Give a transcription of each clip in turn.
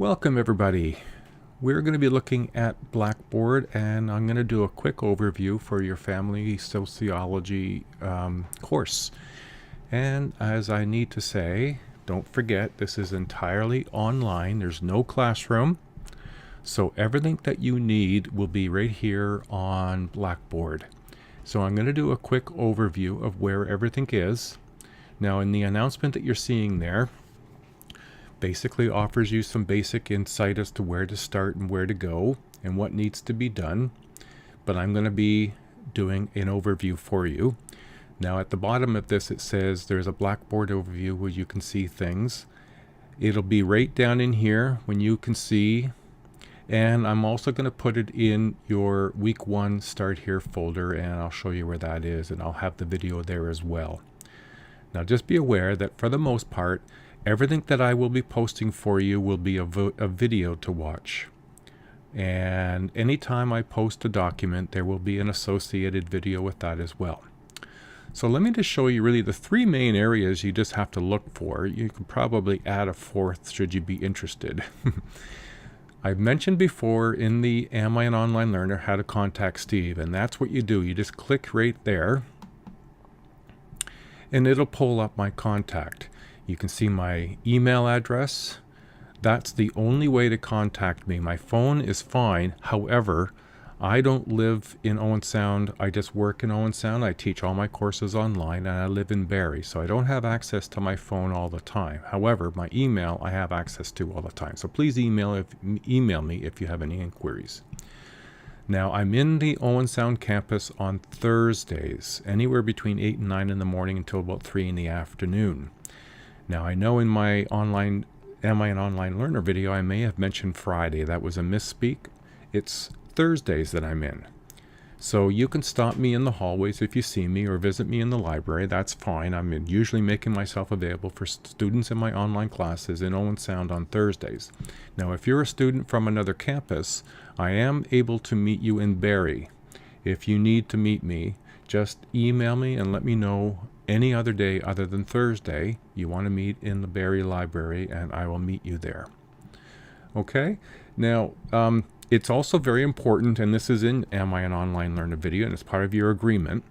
Welcome everybody. We're going to be looking at Blackboard, and I'm going to do a quick overview for your family sociology course. And as I need to say, don't forget this is entirely online. There's no classroom. So everything that you need will be right here on Blackboard. So I'm going to do a quick overview of where everything is. Now in the announcement that you're seeing there, basically offers you some basic insight as to where to start and where to go and what needs to be done. But I'm going to be doing an overview for you. Now at the bottom of this it says there's a Blackboard overview where you can see things. It'll be right down in here when you can see, and I'm also going to put it in your week 1 start here folder, and I'll show you where that is, and I'll have the video there as well. Now just be aware that for the most part everything that I will be posting for you will be a video to watch. And anytime I post a document, there will be an associated video with that as well. So let me just show you really the 3 main areas you just have to look for. You could probably add a 4th should you be interested. I've mentioned before in the Am I an Online Learner how to contact Steve, and that's what you do. You just click right there and it'll pull up my contact. You can see my email address. That's the only way to contact me. My phone is fine. However, I don't live in Owen Sound. I just work in Owen Sound. I teach all my courses online, and I live in Barrie, so I don't have access to my phone all the time. However, my email I have access to all the time. So please email me if you have any inquiries. Now, I'm in the Owen Sound campus on Thursdays, anywhere between 8 and 9 in the morning until about 3 in the afternoon. Now, I know in my Am I an Online Learner video, I may have mentioned Friday. That was a misspeak. It's Thursdays that I'm in. So you can stop me in the hallways if you see me, or visit me in the library. That's fine. I'm usually making myself available for students in my online classes in Owen Sound on Thursdays. Now, if you're a student from another campus, I am able to meet you in Barrie. If you need to meet me, just email me and let me know any other day other than Thursday you want to meet in the Barrie Library, and I will meet you there. Okay? Now, it's also very important, and this is in Am I an Online Learner video, and it's part of your agreement,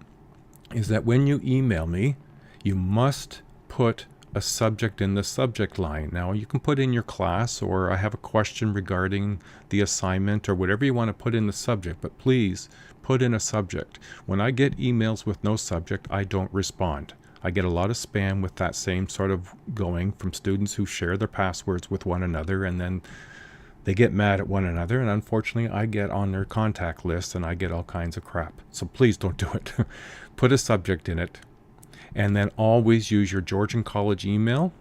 is that when you email me, you must put a subject in the subject line. Now, you can put in your class, or I have a question regarding the assignment, or whatever you want to put in the subject, but please put in a subject. When I get emails with no subject, I don't respond. I get a lot of spam with that same sort of going from students who share their passwords with one another, and then they get mad at one another, and unfortunately I get on their contact list and I get all kinds of crap. So please don't do it. Put a subject in it, and then always use your Georgian College email.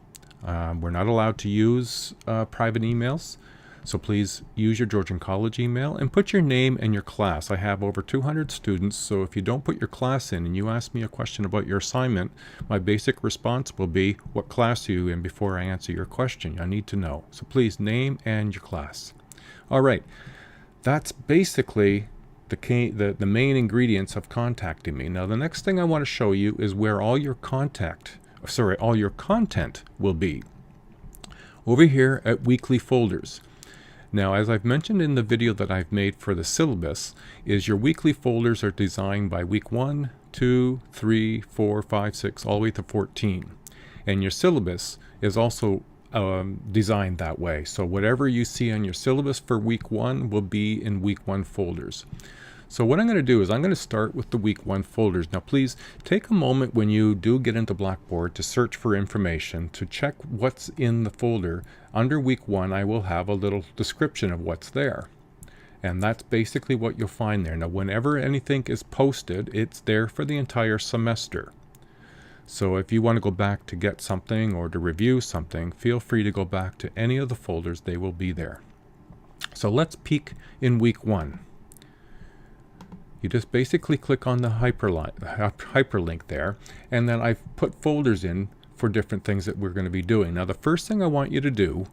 We're not allowed to use private emails, so please use your Georgian College email and put your name and your class. I have over 200 students, so if you don't put your class in and you ask me a question about your assignment, my basic response will be, what class are you in, before I answer your question. I need to know. So please, name and your class. All right, that's basically the main ingredients of contacting me. Now, the next thing I want to show you is where all your content will be. Over here at weekly folders. Now, as I've mentioned in the video that I've made for the syllabus, is your weekly folders are designed by week 1, 2, 3, 4, 5, 6, all the way to 14. And your syllabus is also designed that way. So whatever you see on your syllabus for week 1 will be in week 1 folders. So what I'm going to do is I'm going to start with the week 1 folders. Now please take a moment when you do get into Blackboard to search for information, to check what's in the folder. Under week 1 I will have a little description of what's there. And that's basically what you'll find there. Now whenever anything is posted, it's there for the entire semester. So if you want to go back to get something or to review something, feel free to go back to any of the folders. They will be there. So let's peek in week 1. You just basically click on the hyperlink there, and then I've put folders in for different things that we're going to be doing. Now the first thing I want you to do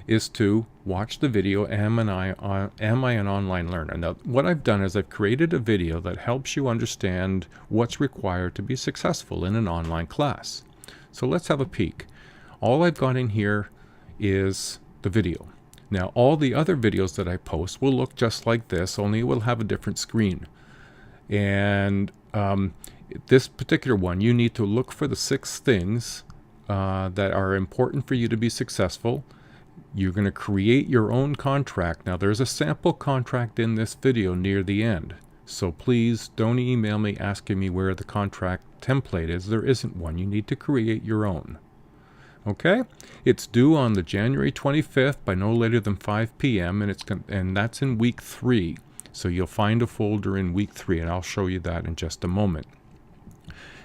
is to watch the video, Am I an Online Learner? Now what I've done is I've created a video that helps you understand what's required to be successful in an online class. So let's have a peek. All I've got in here is the video. Now, all the other videos that I post will look just like this, only it will have a different screen. And this particular one, you need to look for the 6 things that are important for you to be successful. You're going to create your own contract. Now, there's a sample contract in this video near the end. So please don't email me asking me where the contract template is. There isn't one. You need to create your own. Okay? It's due on the January 25th by no later than 5 p.m. and that's in week 3. So you'll find a folder in week 3, and I'll show you that in just a moment.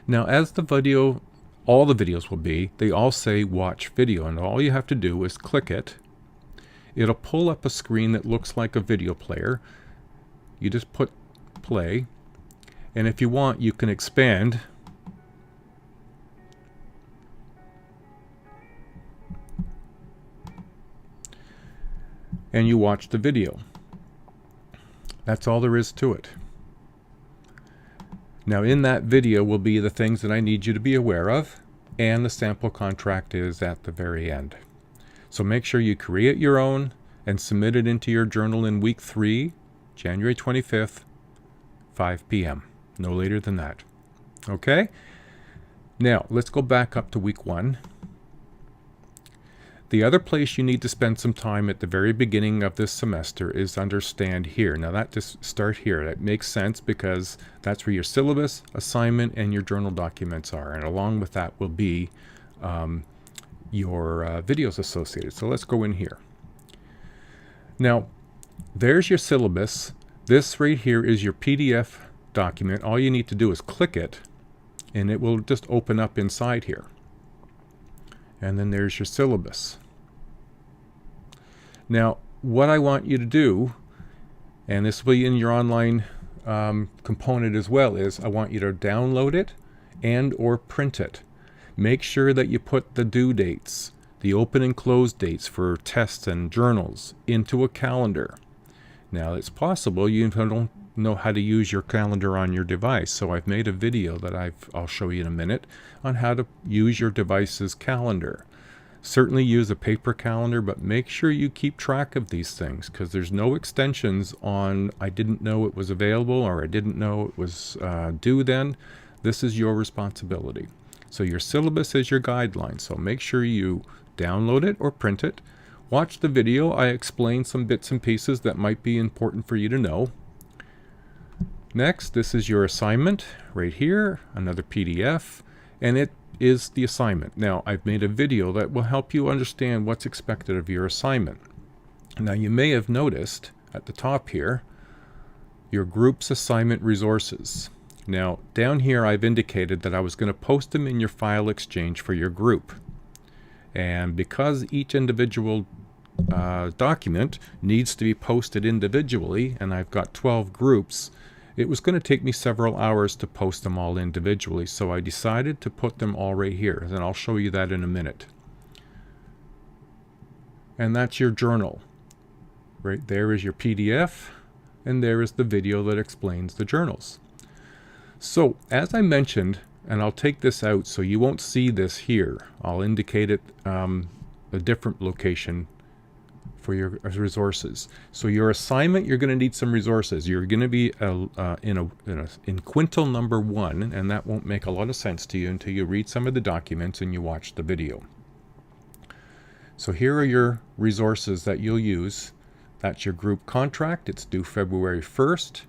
Now, as the video, all the videos will be, they all say watch video, and all you have to do is click it. It'll pull up a screen that looks like a video player. You just put play, and if you want, you can expand and you watch the video. That's all there is to it. Now, in that video will be the things that I need you to be aware of, and the sample contract is at the very end. So make sure you create your own and submit it into your journal in week 3, January 25th, 5 p.m. No later than that. Okay? Now, let's go back up to week 1. The other place you need to spend some time at the very beginning of this semester is under Stand Here. Now, that just start here. That makes sense because that's where your syllabus, assignment, and your journal documents are. And along with that will be your videos associated. So let's go in here. Now, there's your syllabus. This right here is your PDF document. All you need to do is click it, and it will just open up inside here. And then there's your syllabus. Now, what I want you to do, and this will be in your online component as well, is I want you to download it and or print it. Make sure that you put the due dates, the open and close dates for tests and journals into a calendar. Now, it's possible you don't know how to use your calendar on your device, so I've made a video that I'll show you in a minute on how to use your device's calendar. Certainly use a paper calendar, but make sure you keep track of these things, because there's no extensions on I didn't know it was available or I didn't know it was due then. This is your responsibility. So your syllabus is your guideline, so make sure you download it or print it. Watch the video. I explain some bits and pieces that might be important for you to know. Next, this is your assignment right here, another PDF, and it is the assignment. Now, I've made a video that will help you understand what's expected of your assignment. Now, you may have noticed at the top here, your group's assignment resources. Now, down here I've indicated that I was going to post them in your file exchange for your group. And because each individual document needs to be posted individually, and I've got 12 groups, it was going to take me several hours to post them all individually, so I decided to put them all right here, and I'll show you that in a minute. And that's your journal. Right there is your PDF, and there is the video that explains the journals. So, as I mentioned, and I'll take this out so you won't see this here. I'll indicate it a different location for your resources. So your assignment, you're going to need some resources. You're going to be in quintil number 1, and that won't make a lot of sense to you until you read some of the documents and you watch the video. So here are your resources that you'll use. That's your group contract. It's due February 1st.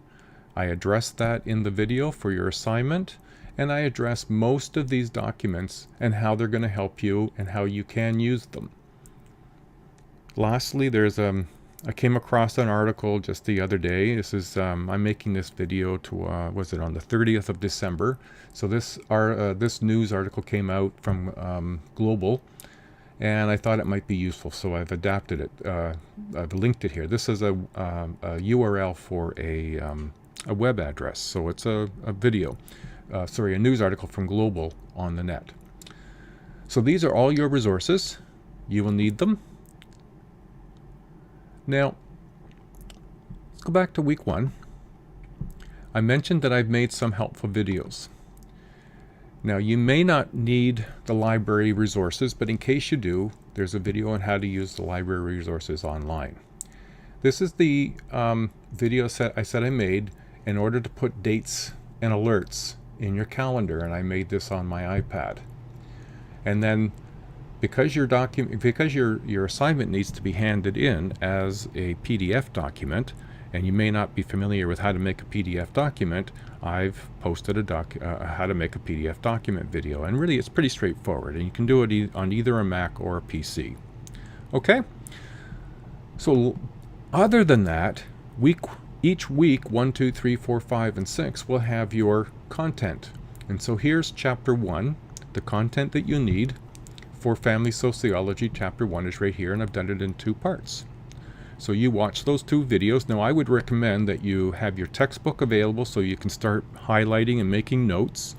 I addressed that in the video for your assignment, and I address most of these documents and how they're going to help you and how you can use them. Lastly, I came across an article just the other day. This is I'm making this video to was it on the 30th of December. So this news article came out from Global, and I thought it might be useful, so I've adapted it. I've linked it here. This is a URL for a web address, so it's a news article from Global on the net. So these are all your resources. You will need them. Now, let's go back to week 1. I mentioned that I've made some helpful videos. Now, you may not need the library resources, but in case you do, there's a video on how to use the library resources online. This is the video set I said I made in order to put dates and alerts in your calendar, and I made this on my iPad. And then because your assignment needs to be handed in as a PDF document, and you may not be familiar with how to make a PDF document, I've posted a how to make a PDF document video, and really it's pretty straightforward, and you can do it on either a Mac or a PC. Okay? So other than that, each week 1, 2, 3, 4, 5, and 6 will have your content. And so here's chapter 1, the content that you need for family sociology. Chapter 1 is right here, and I've done it in 2 parts. So you watch those 2 videos. Now I would recommend that you have your textbook available so you can start highlighting and making notes.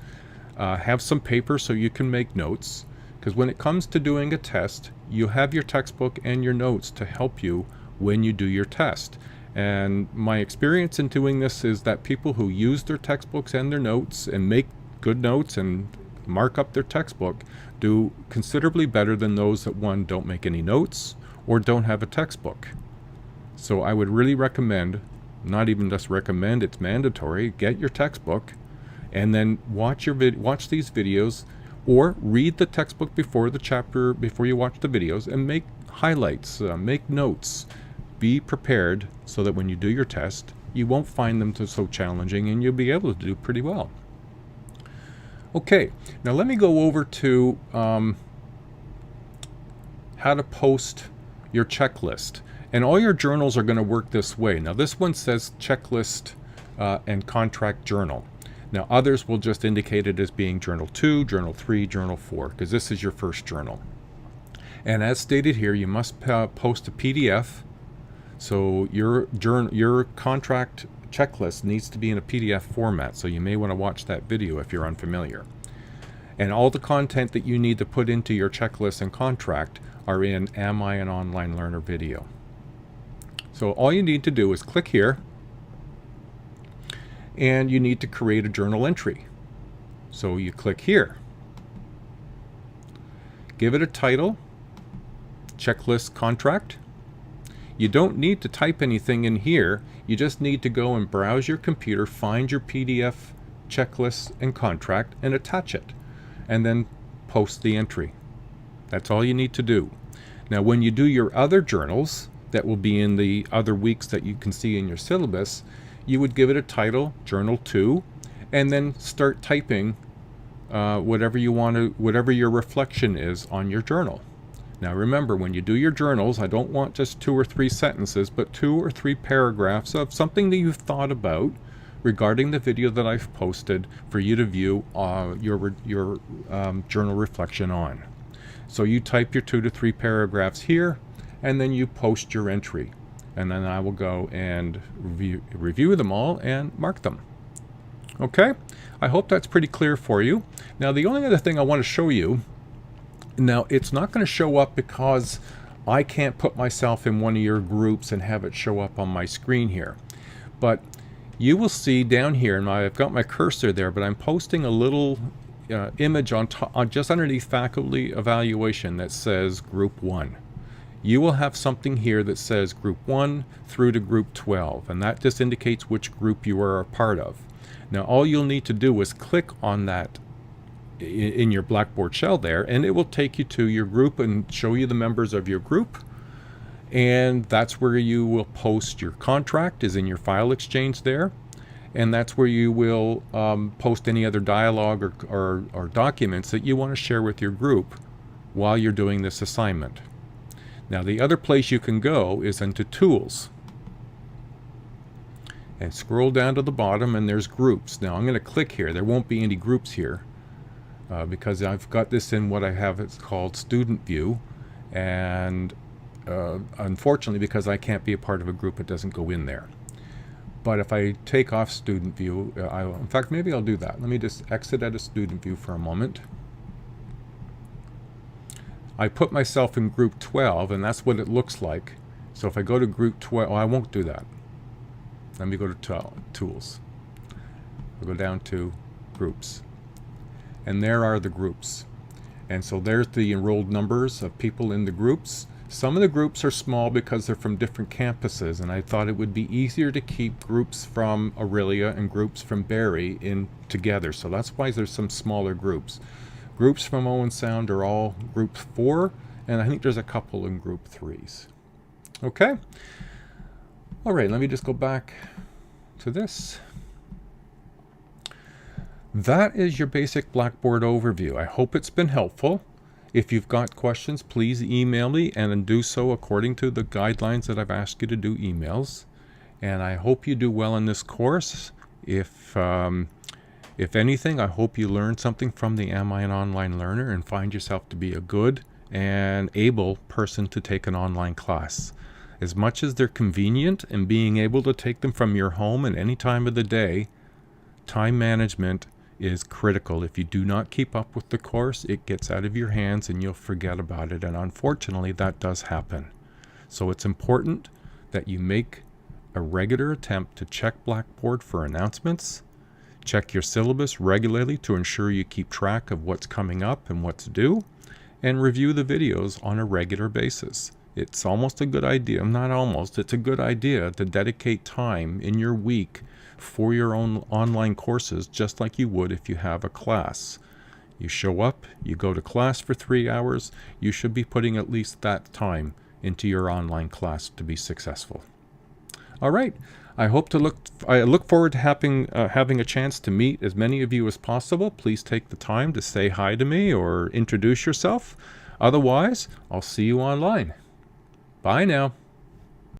Have some paper so you can make notes, because when it comes to doing a test, you have your textbook and your notes to help you when you do your test. And my experience in doing this is that people who use their textbooks and their notes and make good notes and mark up their textbook do considerably better than those that, one, don't make any notes or don't have a textbook. So I would really recommend, not even just recommend, it's mandatory, get your textbook and then watch these videos, or read the textbook before you watch the videos, and make highlights, make notes. Be prepared so that when you do your test, you won't find them so challenging and you'll be able to do pretty well. Okay, now let me go over to how to post your checklist. And all your journals are going to work this way. Now this one says checklist and contract journal. Now others will just indicate it as being journal 2, journal 3, journal 4, because this is your first journal. And as stated here, you must post a PDF. So your contract checklist needs to be in a PDF format. So you may want to watch that video if you're unfamiliar. And all the content that you need to put into your checklist and contract are in Am I an Online Learner video. So all you need to do is click here, and you need to create a journal entry. So you click here. Give it a title, checklist contract. You don't need to type anything in here. You just need to go and browse your computer, find your PDF checklist and contract, and attach it, and then post the entry. That's all you need to do. Now when you do your other journals that will be in the other weeks that you can see in your syllabus, you would give it a title, journal 2, and then start typing whatever your reflection is on your journal. Now remember, when you do your journals, I don't want just 2 or 3 sentences, but 2 or 3 paragraphs of something that you've thought about regarding the video that I've posted for you to view your journal reflection on. So you type your 2 to 3 paragraphs here, and then you post your entry. And then I will go and review them all and mark them. Okay? I hope that's pretty clear for you. Now the only other thing I want to show you, now it's not going to show up because I can't put myself in one of your groups and have it show up on my screen here. But you will see down here, and I've got my cursor there, but I'm posting a little image on just underneath faculty evaluation that says group 1. You will have something here that says group 1 through to group 12, and that just indicates which group you are a part of. Now all you'll need to do is click on that in your Blackboard shell there, and it will take you to your group and show you the members of your group. And that's where you will post your contract, is in your file exchange there. And that's where you will post any other dialogue or documents that you want to share with your group while you're doing this assignment. Now the other place you can go is into Tools. And scroll down to the bottom, and there's Groups. Now I'm going to click here. There won't be any groups here because I've got this in what I have, it's called Student View. And unfortunately, because I can't be a part of a group, it doesn't go in there. But if I take off Student View, in fact, maybe I'll do that. Let me just exit out of Student View for a moment. I put myself in group 12, and that's what it looks like. So if I go to group 12, I won't do that. Let me go to Tools. I'll go down to Groups. And there are the groups. And so there's the enrolled numbers of people in the groups. Some of the groups are small because they're from different campuses, and I thought it would be easier to keep groups from Aurelia and groups from Barrie in together. So that's why there's some smaller groups. Groups from Owen Sound are all group 4, and I think there's a couple in group 3s. Okay? All right, let me just go back to this. That is your basic Blackboard overview. I hope it's been helpful. If you've got questions, please email me and do so according to the guidelines that I've asked you to do emails. And I hope you do well in this course. If anything, I hope you learned something from the Am I an Online Learner and find yourself to be a good and able person to take an online class. As much as they're convenient and being able to take them from your home at any time of the day, time management is critical. If you do not keep up with the course, it gets out of your hands and you'll forget about it. And unfortunately, that does happen. So it's important that you make a regular attempt to check Blackboard for announcements, check your syllabus regularly to ensure you keep track of what's coming up and what's due, and review the videos on a regular basis. It's almost a good idea, not almost, it's a good idea to dedicate time in your week for your own online courses, just like you would if you have a class. You show up, you go to class for 3 hours, you should be putting at least that time into your online class to be successful. All right, I look forward to having a chance to meet as many of you as possible. Please take the time to say hi to me or introduce yourself. Otherwise, I'll see you online. Bye now.